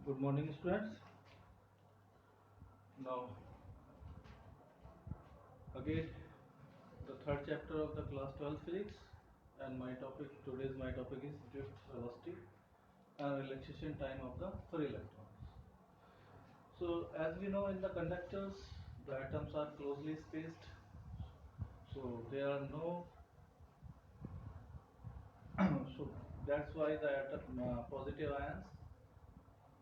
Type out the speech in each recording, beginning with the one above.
Good morning, students. Now, again, the third chapter of the class 12 physics, and my topic is drift velocity and relaxation time of the free electrons. So, as we know, in the conductors, the atoms are closely spaced, so there are no. So that's why the positive ions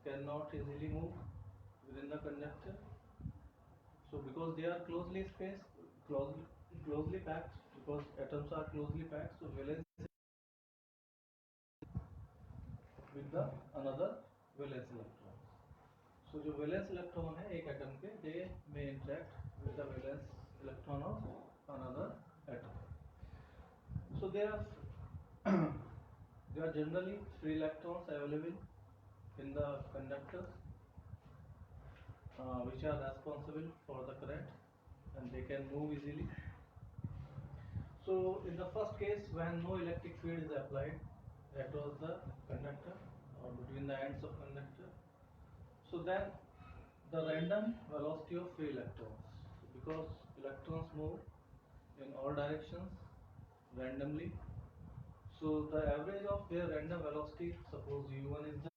cannot easily move within the conductor. So because they are closely packed, because atoms are closely packed, so valence with the another valence electron. So जो valence electron है एक atom के, they may interact with the valence electron of another atom. So there are generally free electrons available in the conductors, which are responsible for the current, and they can move easily. So in the first case, when no electric field is applied across the conductor or between the ends of conductor, so then the random velocity of free electrons, because electrons move in all directions randomly, so the average of their random velocity, suppose u1 is the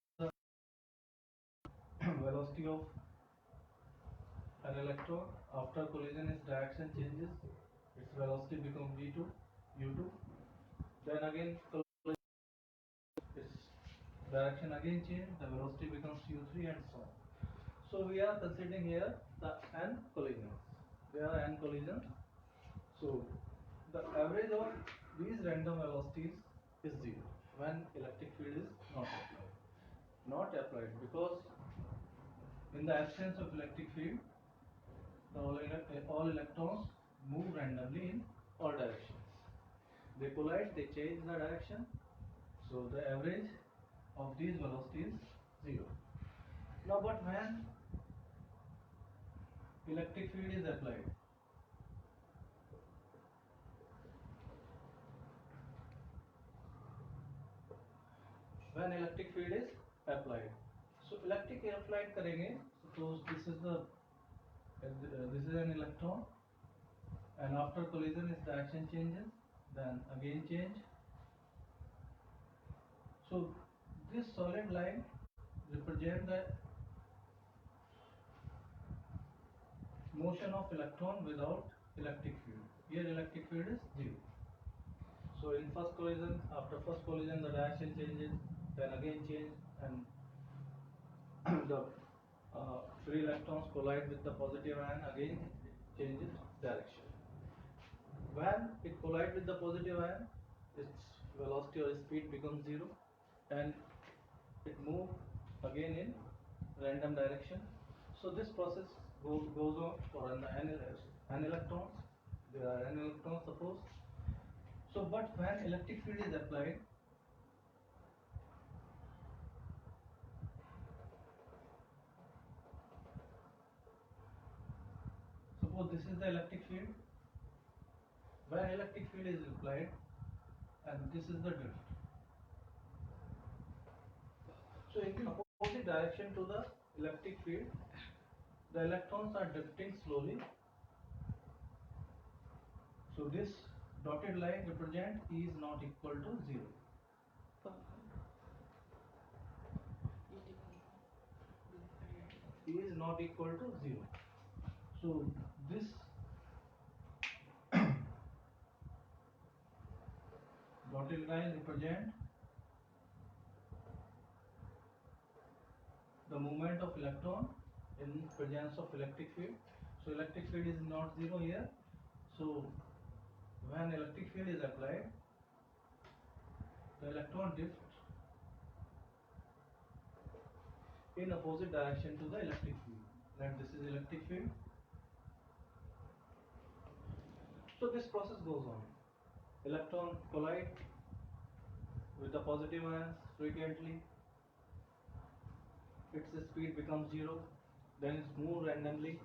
velocity of an electron, after collision its direction changes, its velocity becomes v2 u2, then again its direction again change, the velocity becomes u3 and so on. So we are considering here the n collisions. There are n collisions. So the average of these random velocities is 0 when electric field is not applied. Not applied because in the absence of electric field, all electrons move randomly in all directions. They collide, they change the direction. So the average of these velocities is 0. Now, but when electric field is applied, when electric field is applied, so electric applied करेंगे. Suppose this is an electron, and after collision its direction changes, then again change. So this solid line represents the motion of electron without electric field. Here electric field is 0. So in first collision, after first collision the direction changes, then again change, and the free electrons collide with the positive ion, again changes direction. When it collides with the positive ion, its velocity or speed becomes 0, and it moves again in random direction. So this process goes on for n electrons. There are n electrons, suppose. So but when electric field is applied, suppose this is the electric field. When electric field is applied, and this is the drift. So in the opposite direction to the electric field, the electrons are drifting slowly. So this dotted line represents E is not equal to 0. E is not equal to 0. So this dotted line represents the movement of electron in presence of electric field. So electric field is not 0 here. So when electric field is applied, the electron drifts in opposite direction to the electric field. Like this is electric field. So this process goes on. Electron collide with the positive ions frequently. Its speed becomes 0. Then it's moved randomly.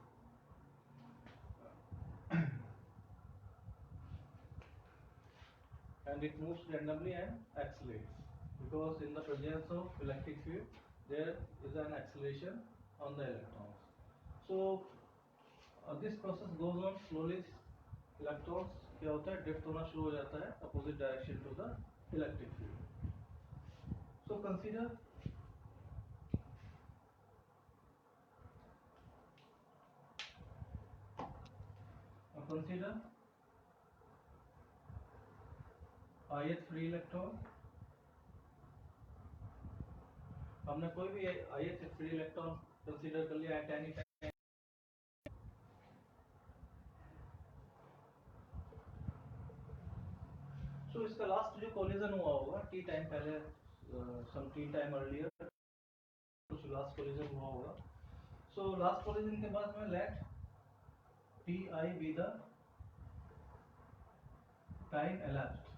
And it moves randomly and accelerates because in the presence of electric field there is an acceleration on the electrons. So this process goes on slowly. Electrons क्या होता है, drift होना शुरू हो जाता है opposite direction to the electric field. So consider ith free electron. हमने कोई भी ith free electron consider कर लिया at any time. So इसका लास्ट जो कोलिजन हुआ होगा t टाइम पहले, some t टाइम अर्लियर कुछ लास्ट कोलिजन हुआ होगा. So लास्ट कोलिजन के बाद में let ti be the time elapsed.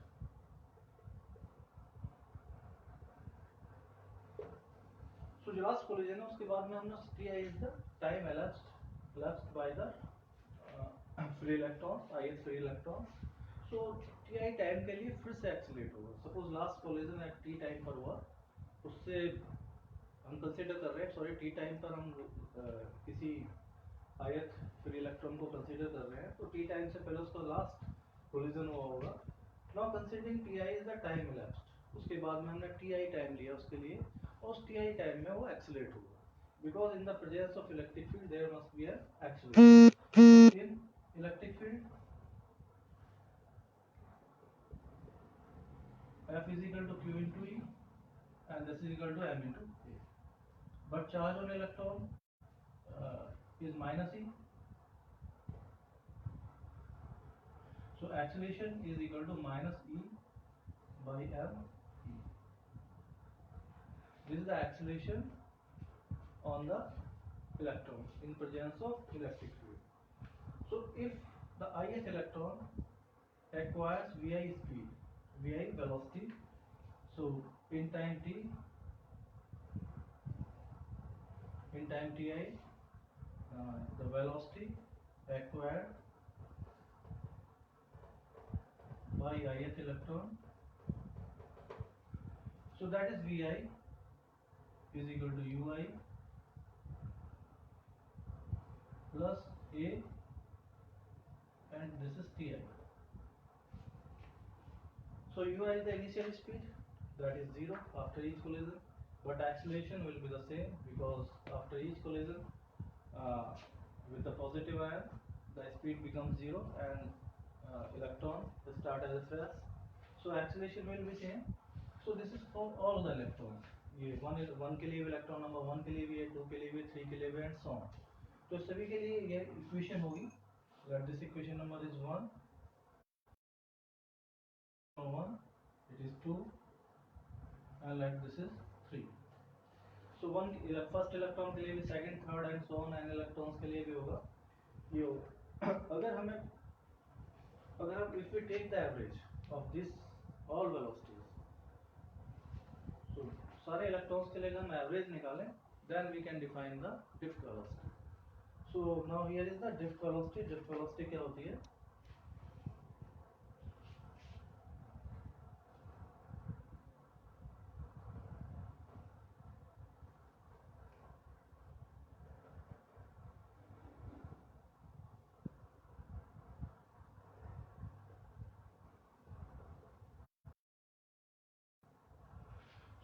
So जो लास्ट कोलिजन है उसके बाद में हमने ti is the time elapsed by the free electron, ith free electron. So ti time के लिए फिर से एक्सीलरेट होगा. Suppose last collision at t time पर हुआ, उससे हम कंसीडर कर रहे हैं, सॉरी t टाइम पर हम किसी ith फ्री इलेक्ट्रॉन को कंसीडर कर रहे हैं, तो t टाइम से पहले उसका लास्ट कोलिजन हुआ होगा. Now considering ti is the time elapsed, उसके बाद में हमने ti टाइम लिया उसके लिए, और उस ti टाइम में वो एक्सीलरेट होगा, because in the presence of electric field there must be an acceleration. In electric field F is equal to Q into E and this is equal to M into A. But charge on electron is minus E. So acceleration is equal to minus E by M E. This is the acceleration on the electron in presence of electric field. So if the ith electron acquires Vi speed, Vi velocity, so in time t, in time ti, the velocity acquired by ith electron, so that is Vi is equal to Ui plus A, and this is Ti. So Ui is the initial speed, that is 0 after each collision, but acceleration will be the same, because after each collision with the positive ion, the speed becomes 0 and electron will start as a fresh. So acceleration will be same. So this is for all the electrons. ये one के लिए electron number 1 के लिए भी है, 2 के लिए भी, 3 के लिए भी, एंड सो ऑन. तो सभी के लिए ये इक्वेशन होगी. Let this equation number is 1, it is 2, and let this is 3. So one first electron के लिए भी, second, third and so on, n electrons के लिए भी होगा, ये होगा. अगर हम if we take the average of this all velocities, तो सारे इलेक्ट्रॉन्स के लिए हम एवरेज निकालें, then we can define the drift velocity. So now here is the drift velocity. Drift velocity क्या होती है?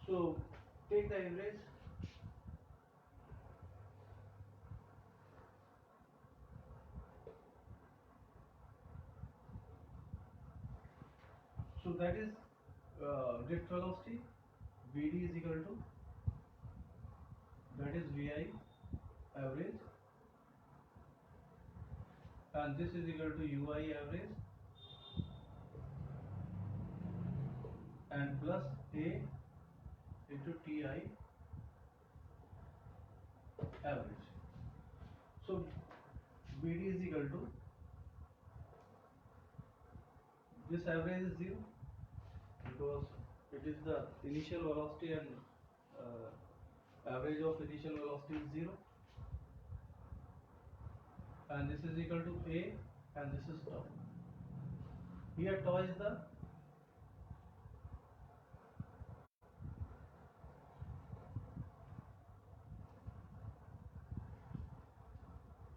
So take the average. So that is drift velocity. Vd is equal to, that is Vi average, and this is equal to Ui average, and plus A into Ti average. So Vd is equal to, this average is 0 because it is the initial velocity, and average of initial velocity is 0, and this is equal to A, and this is tau. Here tau is the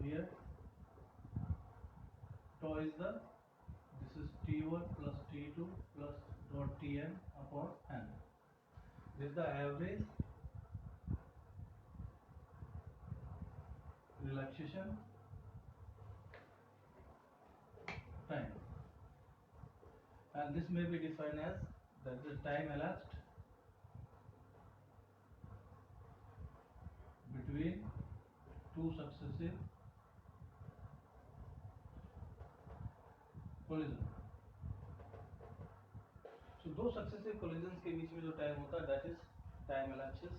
here tau is the, this is T1 plus T2 plus dot Tn upon n. This is the average relaxation time, and this may be defined as that the time elapsed between two successive collision. So दो successive collisions के बीच में जो time होता है that is time elapses.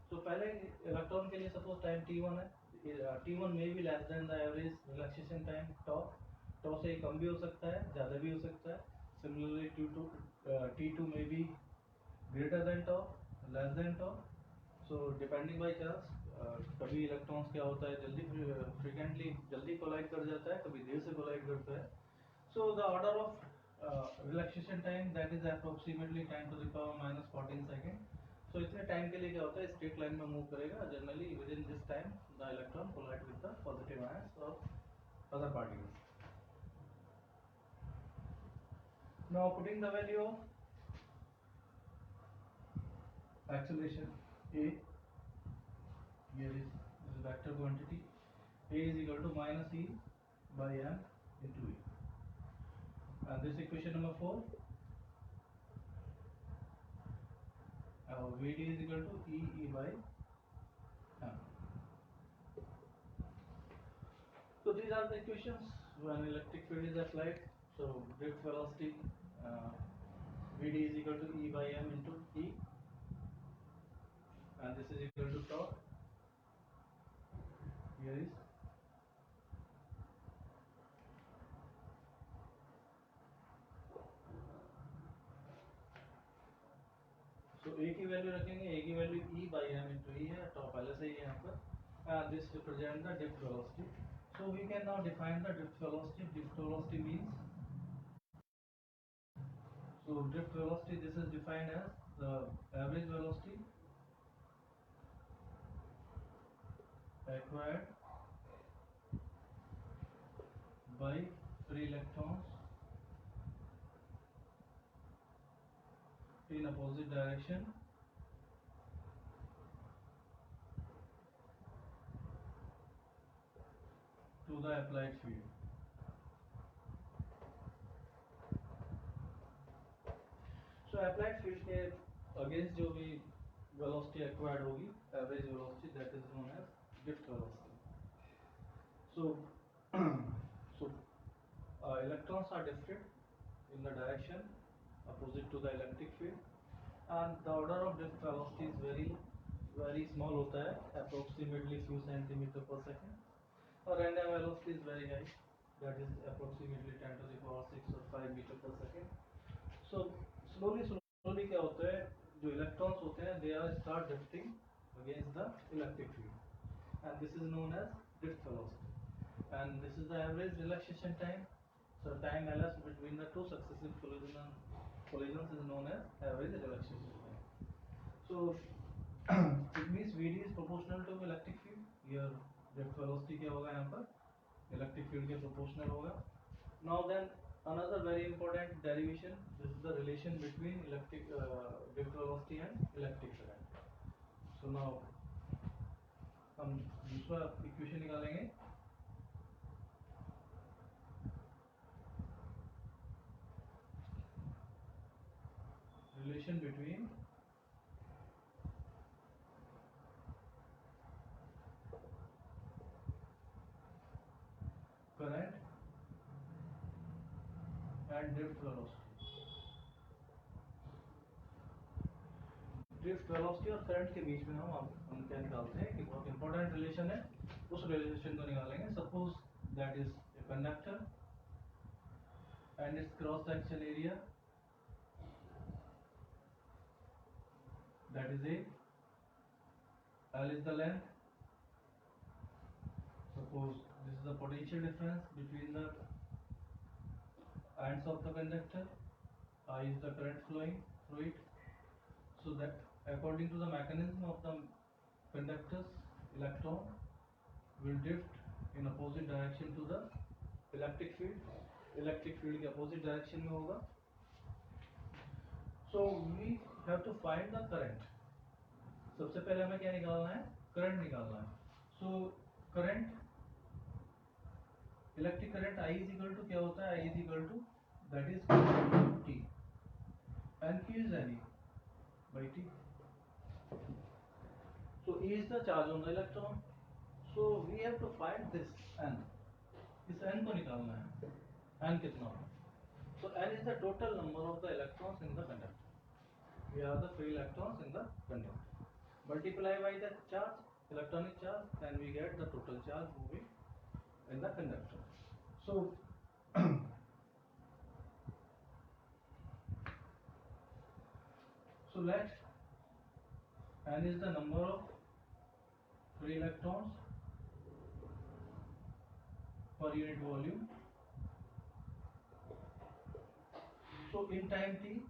So पहले electron के लिए suppose time t1 है, t1 may be less than the average relaxation time tau. tau से कम भी हो सकता है, ज़्यादा भी हो सकता है. Similarly t2 may be greater than tau, less than tau. So depending by chance, कभी इलेक्ट्रॉन्स क्या होता है जल्दी फ्रिक्वेंटली जल्दी कोलाइड कर जाता है, कभी देर से कोलाइड करता है. So the order of relaxation time that is approximately 10 to the power minus 14 second. So इतने टाइम के लिए क्या होता है, स्ट्रेट लाइन में मूव करेगा. Generally within this time the electron collide with the positive ions of other particles. Now putting the value of acceleration a, here is vector quantity, a is equal to minus e by m into e, and this equation number 4, Vd is equal to e by m. So these are the equations when electric field is applied. So drift velocity, Vd is equal to e by m into e, and this is equal to tau. Here is so a की value रखेंगे, a की value e by m into e है, tau पहले से ही है यहाँ पर. This represents the drift velocity. So we can now define the drift velocity. Drift velocity means, so drift velocity, this is defined as the average velocity acquired by free electrons in opposite direction to the applied field. So applied field के against जो भी velocity acquired होगी, average velocity, that is known as drift velocity. So electrons are drifted in the direction opposite to the electric field, and the order of drift velocity is very small होता है, approximately few centimeter per second, और random velocity is very high, that is approximately 10 to the power 6 or 5 meter per second. So slowly क्या होता है, जो electrons होते हैं they are start drifting against the electric field, and this is known as drift velocity, and this is the average relaxation time. So time elapsed between the two successive collisions is known as average relaxation time. So it means Vd is proportional to electric field. Here drift velocity क्या होगा यहाँ पर, electric field के proportional होगा. Now then another very important derivation, this is the relation between electric drift velocity and electric current. So now हम दूसरा equation निकालेंगे. Relation between current and drift velocity. Drift velocity और current के बीच में हम क्या निकालते हैं कि बहुत इंपॉर्टेंट रिलेशन है, उस रिलेशन को निकालेंगे. Suppose that is a conductor and it's cross section area that is A, L is the length. Suppose this is the potential difference between the ends of the conductor, I is the current flowing through it. So that according to the mechanism of the conductor's electron will drift in opposite direction to the electric field. Electric field के opposite direction में होगा. So we have to find the current. सबसे पहले हमें क्या निकालना है? Current निकालना है. So current, electric current I is equal to क्या होता है? I is equal to that is T. And Q is N by T. So E is the charge on the electron. So we have to find this N. इस N को निकालना है. N कितना हो? So N is the total number of the electrons in the conductor. We have the free electrons in the conductor. Multiply by the charge, electronic charge, then we get the total charge moving in the conductor. So let N is the number of free electrons per unit volume. So in time t,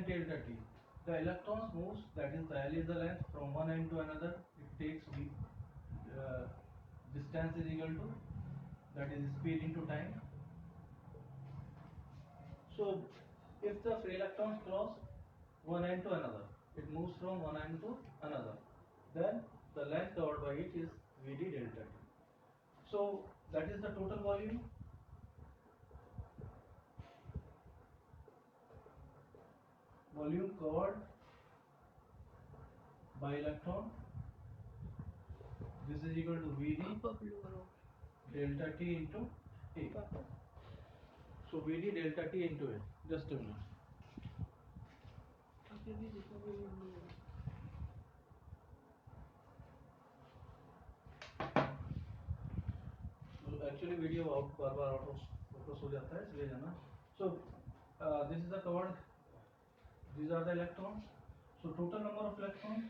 delta t, the electrons moves, that is the L is the length from one end to another. It takes distance is equal to, that is speed into time. So if the free electrons cross one end to another, it moves from one end to another, then the length covered by it is Vd delta t. So that is the total volume. Volume covered by electron. This is equal to Vd delta t into A. So Vd delta t into A. Just a minute. Actually video bar bar auto focus हो जाता है, इसलिए जाना. So this is the covered, these are the electrons. So total number of electrons,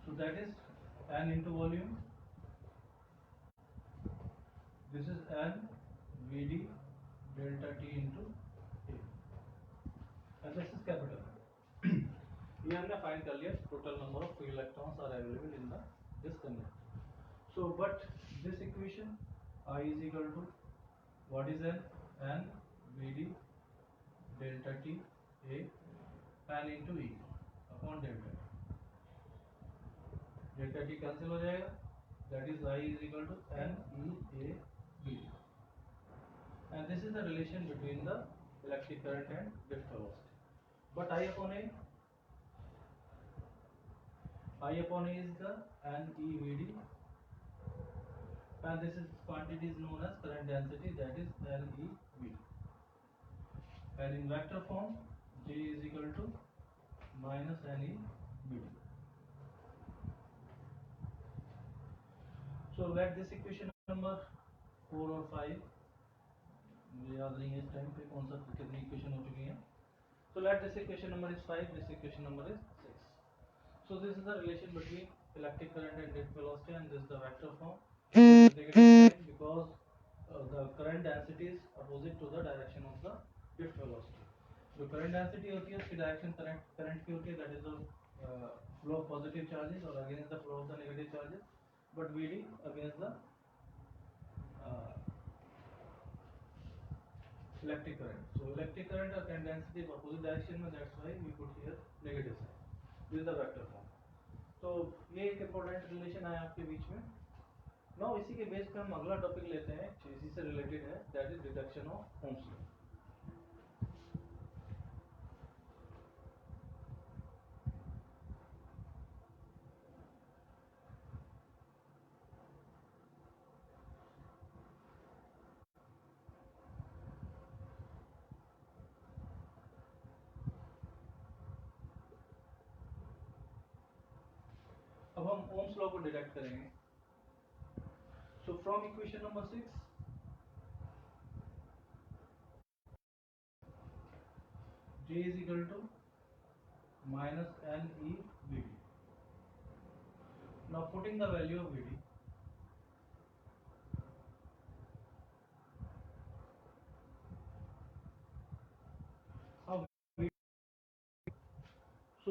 so that is N into volume. This is N Vd delta t into A, and this is capital. ये हमने find कर लिया, total number of free electrons are available in the this conductor. So but this equation I is equal to what is N Vd delta t A N into E upon delta t. Delta t cancel हो जाएगा, that is I is equal to N E A B. And this is the relation between the electric current and drift velocity. But I upon A is the NEVD, and this is quantity is known as current density, that is NEVD. And in vector form, J is equal to minus NEVD. So let this equation number 4 और 5, मुझे याद नहीं है इस time पे कौन सा कितनी इक्वेशन हो चुकी हैं. So let this equation number is 5, this equation number is 6. So this is the relation between electric current and drift velocity, and this is the vector form. Negative sign because the current density is opposite to the direction of the drift velocity. जो current density होती है उसकी direction current की होती है, that is the flow of positive charges or against the flow of the negative charges, but Vd against the electric current. So electric current or current density is opposite direction में, that's why we put here negative sign. This is the vector form. तो ये एक important relation है आपके बीच में. Now इसी के base पे हम अगला टॉपिक लेते हैं, इसी से रिलेटेड है, that is deduction of Ohm's law. अब हम ओम्स लॉ को डिडक्ट करेंगे. So from equation number 6, J is equal to minus NEVD. Now putting the value of Vd,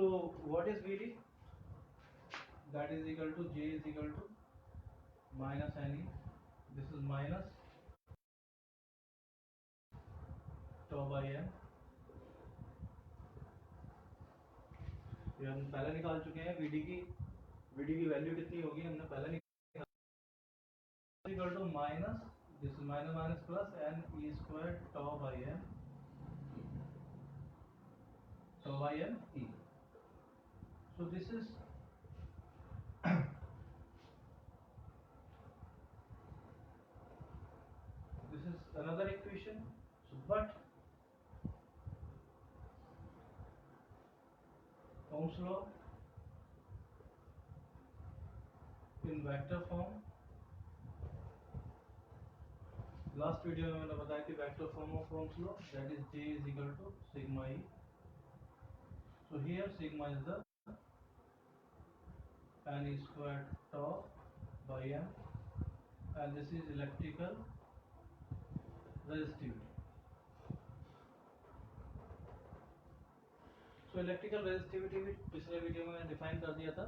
So what is Vd? That is equal to J is equal to minus Ne. This is minus tau by m. ये हम पहले निकाल चुके हैं Vd की value कितनी होगी हमने पहले निकाल equal to minus this is minus minus plus n e square tau by m e. So this is another equation. So but Ohm's law in vector form. Last video में मैंने बताया कि vector form of Ohm's law, that is J is equal to sigma E. So here sigma is the n squared tau by m, and this is electrical resistivity. So electrical resistivity भी पिछले video में define कर दिया था.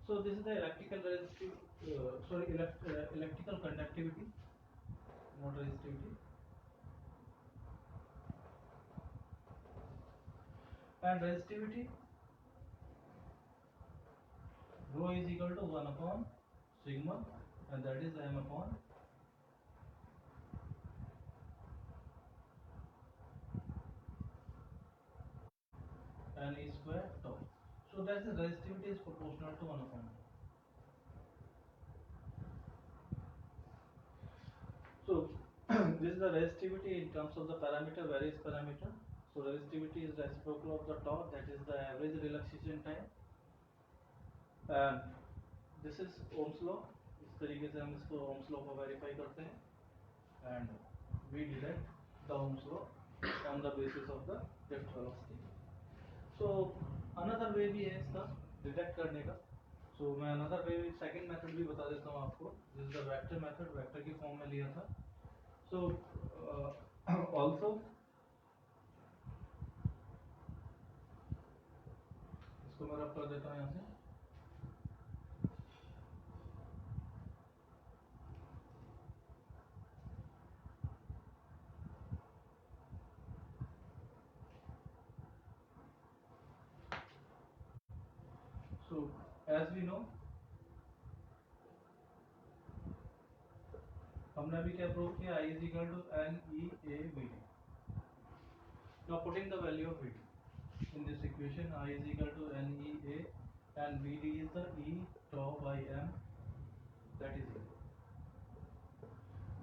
So this is the electrical resistivity, electrical conductivity, not resistivity. And resistivity rho is equal to 1 upon sigma, and that is m upon n e square tau. So that the resistivity is proportional to 1 upon. So this is the resistivity in terms of the parameter, various parameter. So resistivity is reciprocal of the tau, that is the average relaxation time. And this is Ohm's law. इस तरीके से हम इसको Ohm's law को verify करते हैं. And we deduct the Ohm's law on the basis of the drift velocity. So another way भी है इसका डिटेक्ट करने का. So मैं another way second method भी बता देता हूँ आपको. This is the vector method, vector की फॉर्म में लिया था. So also इसको मैं रब कर देता हूँ यहाँ से. So as we know, हमने अभी क्या प्रूव किया, I is equal to n e a v d. Now putting the value of v d in this equation, I is equal to n e a and v d is the e tau by m, that is it.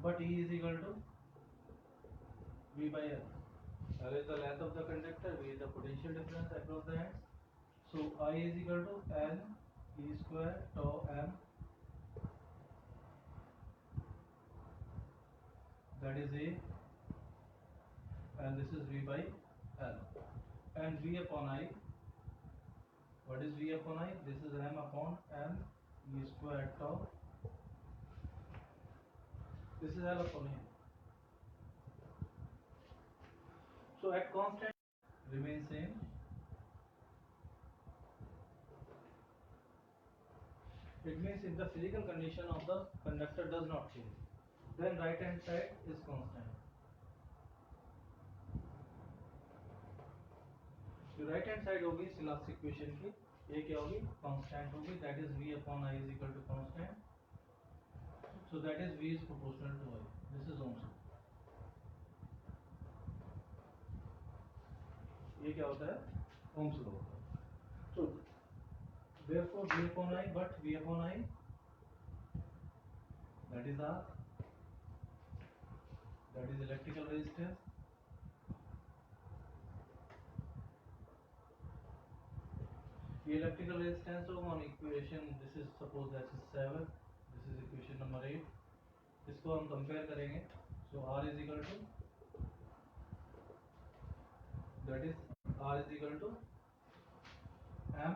But E is equal to v by l. L is the length of the conductor, v is the potential difference across the ends. So I is equal to n e square tau m, that is A, and this is V by L. And V upon I, what is V upon I? This is m upon m e square tau. This is L upon A. So at constant remains same. It means if the physical condition of the conductor does not change, then right hand side is constant. जो right hand side होगी इस last equation की, ये क्या होगी, constant होगी, that is v upon I is equal to constant. So that is v is proportional to I. This is Ohm's law. ये क्या होता है, Ohm's law होता है. सो therefore v upon I, but v upon I, that is R, that is electrical resistance. ये electrical resistance होगा on equation, this is suppose that is 7, this is equation number 8. इसको हम कंपेयर करेंगे. So R is equal to, that is R is equal to m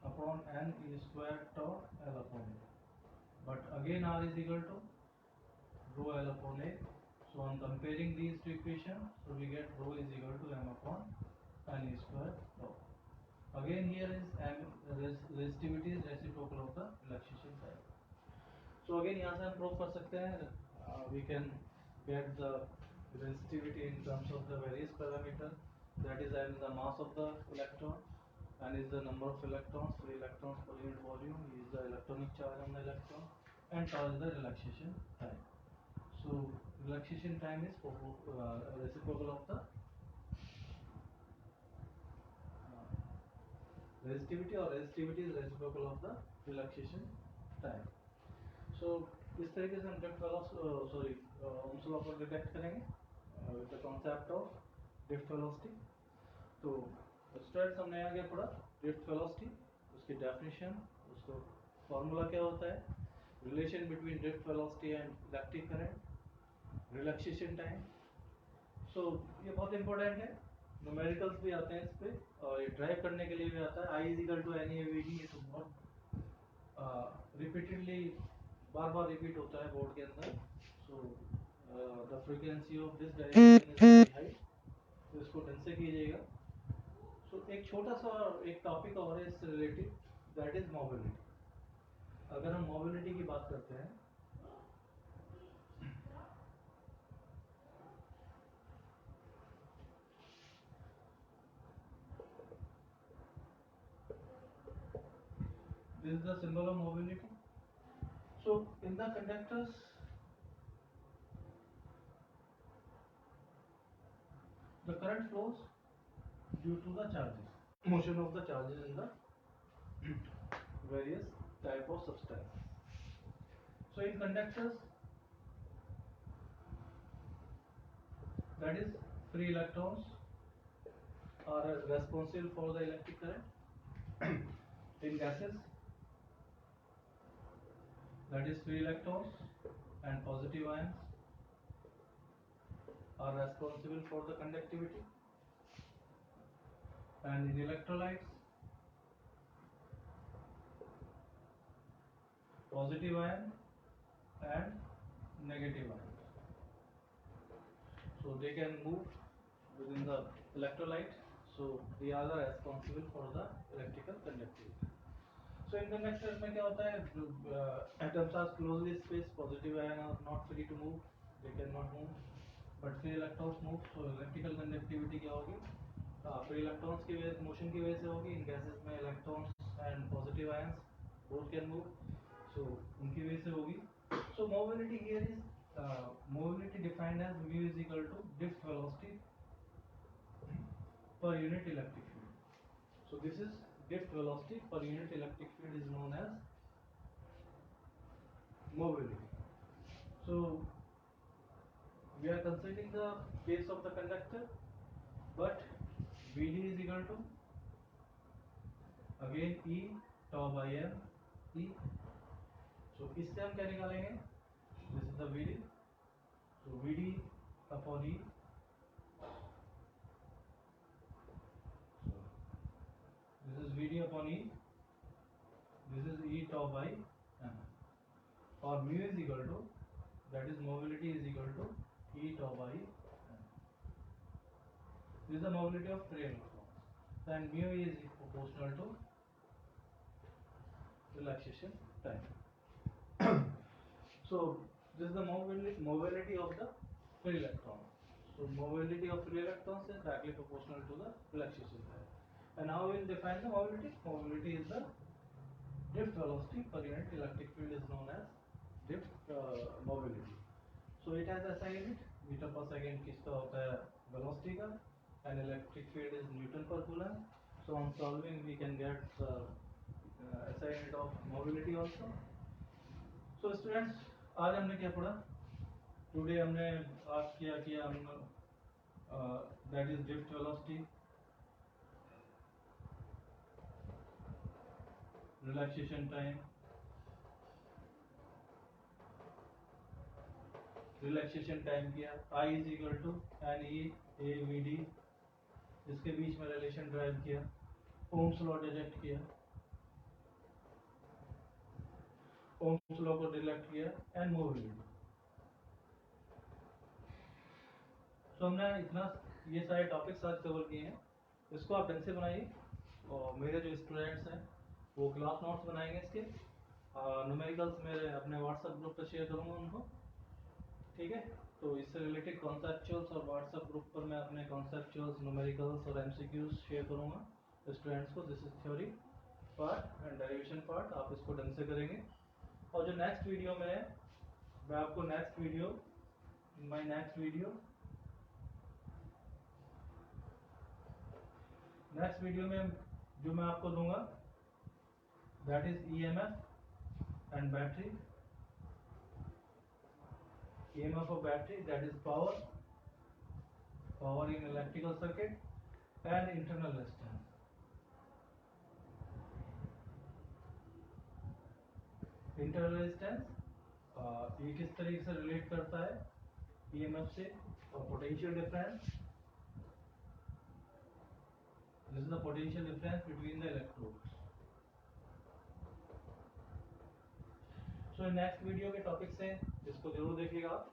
upon n e square tau L upon A. But again R is equal to rho L upon A. So on comparing these two equations, so we get rho is equal to m upon n e square tau. Again here is resistivity is reciprocal of the relaxation time. So again यहाँ से हम prove कर सकते हैं, we can get the resistivity in terms of the various parameter, that is the mass of the electron, and is the number of electrons, free electrons per unit volume, is the electronic charge on the electron, and tau is the relaxation time. So relaxation time is reciprocal of the resistivity, or resistivity is reciprocal of the relaxation time. So इस तरीके से हम drift velocity Ohm's law को detect करेंगे with the concept of drift velocity. तो students हमने आगे पढ़ा drift velocity, उसकी definition, उसको फॉर्मूला क्या होता है, relation between drift velocity and electric current, relaxation time. So ये बहुत important है, न्यूमेरिकल्स भी आते हैं इस पे, और ये ड्राइव करने के लिए भी आता है. I is equal to NEAVD, ये तो बहुत रिपीटेडली बार बार रिपीट होता है बोर्ड के अंदर. So the frequency of this direction is very high, तो इसको ढंग से कीजिएगा. सो एक छोटा सा एक टॉपिक और है इससे रिलेटेड, दैट इज मोबिलिटी. अगर हम मोबिलिटी की बात करते हैं, this is the symbol of mobility. So in the conductors, the current flows due to the charges, motion of the charges in the various type of substance. So in conductors, that is free electrons are responsible for the electric current. In gases, that is free electrons and positive ions are responsible for the conductivity. And in electrolytes, positive ion and negative ion. So they can move within the electrolyte. So they are responsible for the electrical conductivity. So in conductors में क्या होता है, atoms are closely spaced, positive ion are not free to move, they cannot move, but free electrons move. So electrical conductivity क्या होगी, free electrons की वजह motion की वजह से होगी. In gases में electrons and positive ions both can move, so उनकी वजह से होगी. So mobility here is mobility defined as mu is equal to drift velocity per unit electric field. So this is drift velocity per unit electric field is known as mobility. So we are considering the case of the conductor, but Vd is equal to again E tau by m E. So इससे हम क्या निकालेंगे, this is the Vd. So Vd upon E. So this is Vd upon E. This is E tau by m. Or mu is equal to, that is mobility is equal to E tau by m. This is the mobility of free electrons. Then mu is proportional to relaxation time. So this is the mobility of the free electron. So mobility of free electrons is directly proportional to the relaxation time. And how we will define the mobility? Mobility is the drift velocity per unit electric field is known as drift mobility. So it has SI unit, meter per second किसका होता है velocity का, and electric field is Newton per coulomb. So on solving we can get SI unit of mobility also. So students, आज हमने क्या पढ़ा? Today हमने आज किया हम that is drift velocity, relaxation time, किया. I is equal to NE/AVD, इसके बीच में रिलेशन ड्राइव किया. ओम्स लॉ डिटेक्ट किया, ओम्स लॉ को डिटेक्ट किया, एंड मोबिलिटी. तो हमने इतना ये सारे टॉपिक्स आज कवर किए हैं. इसको आप ढंग से बनाइए और मेरे जो स्टूडेंट्स हैं वो क्लास नोट्स बनाएंगे इसके, न्यूमेरिकल्स मेरे अपने व्हाट्सएप ग्रुप पर शेयर करूँगा उनको, ठीक है। तो इससे रिलेटेड कॉन्सेप्चुअल्स और व्हाट्सएप ग्रुप पर मैं अपने कॉन्सेप्चुअल्स, न्यूमेरिकल्स और एमसीक्यूज शेयर करूँगा स्टूडेंट्स को। This is theory part and derivation part, आप इसको ढंग से करेंगे। और जो नेक्स्ट वीडियो में है, मैं आपको नेक्स्ट वीडियो में जो मैं आपको दूंगा that is EMF and battery, EMF of battery, that is power in electrical circuit and internal resistance. Internal resistance ये किस तरीके से रिलेट करता है ईएमएफ से, और potential difference, this is the potential difference between the electrodes. So next video के topics हैं, इसको जरूर देखिएगा आप।